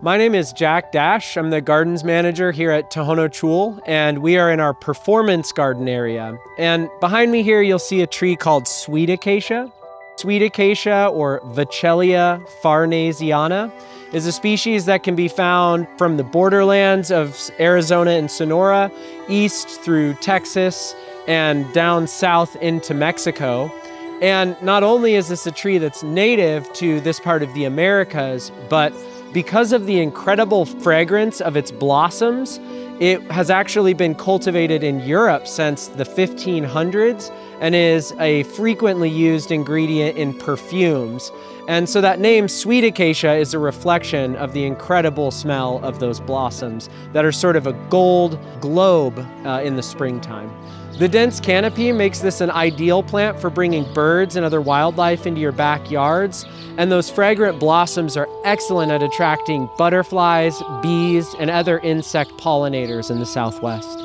My name is Jack Dash. I'm the gardens manager here at Tohono Chul, and we are in our performance garden area. And behind me here, you'll see a tree called Sweet Acacia. Sweet Acacia, or Vachellia farnesiana, is a species that can be found from the borderlands of Arizona and Sonora, east through Texas, and down south into Mexico. And not only is this a tree that's native to this part of the Americas, but because of the incredible fragrance of its blossoms, it has actually been cultivated in Europe since the 1500s and is a frequently used ingredient in perfumes. And so that name, Sweet Acacia, is a reflection of the incredible smell of those blossoms that are sort of a gold globe in the springtime. The dense canopy makes this an ideal plant for bringing birds and other wildlife into your backyards, and those fragrant blossoms are excellent at attracting butterflies, bees, and other insect pollinators in the Southwest.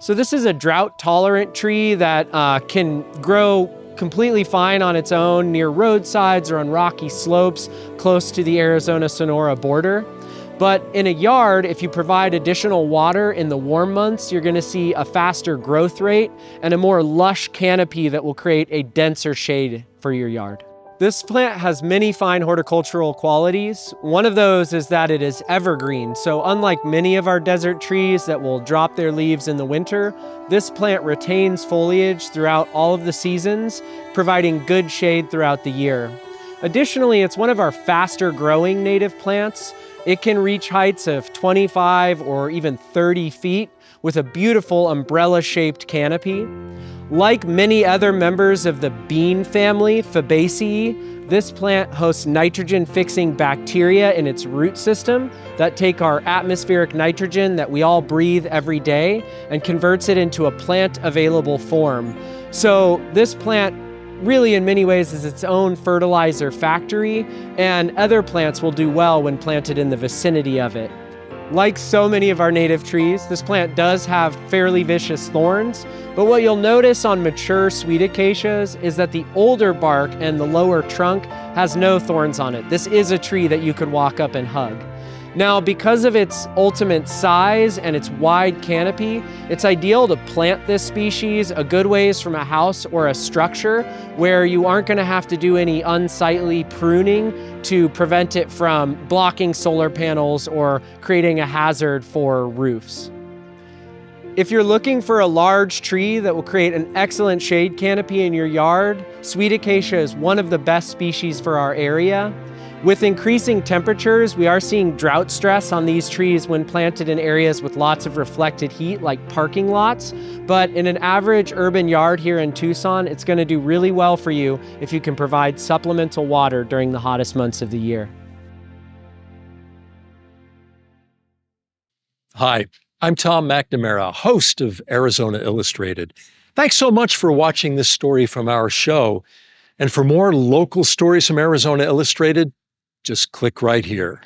So this is a drought-tolerant tree that can grow completely fine on its own near roadsides or on rocky slopes close to the Arizona-Sonora border. But in a yard, if you provide additional water in the warm months, you're going to see a faster growth rate and a more lush canopy that will create a denser shade for your yard. This plant has many fine horticultural qualities. One of those is that it is evergreen. So unlike many of our desert trees that will drop their leaves in the winter, this plant retains foliage throughout all of the seasons, providing good shade throughout the year. Additionally, it's one of our faster growing native plants. It can reach heights of 25 or even 30 feet with a beautiful umbrella-shaped canopy. Like many other members of the bean family, Fabaceae, this plant hosts nitrogen-fixing bacteria in its root system that take our atmospheric nitrogen that we all breathe every day and converts it into a plant-available form. So this plant really in many ways is its own fertilizer factory, and other plants will do well when planted in the vicinity of it. Like so many of our native trees, this plant does have fairly vicious thorns, but what you'll notice on mature sweet acacias is that the older bark and the lower trunk has no thorns on it. This is a tree that you could walk up and hug. Now, because of its ultimate size and its wide canopy, it's ideal to plant this species a good ways from a house or a structure where you aren't going to have to do any unsightly pruning to prevent it from blocking solar panels or creating a hazard for roofs. If you're looking for a large tree that will create an excellent shade canopy in your yard, Sweet Acacia is one of the best species for our area. With increasing temperatures, we are seeing drought stress on these trees when planted in areas with lots of reflected heat, like parking lots. But in an average urban yard here in Tucson, it's going to do really well for you if you can provide supplemental water during the hottest months of the year. Hi, I'm Tom McNamara, host of Arizona Illustrated. Thanks so much for watching this story from our show. And for more local stories from Arizona Illustrated, just click right here.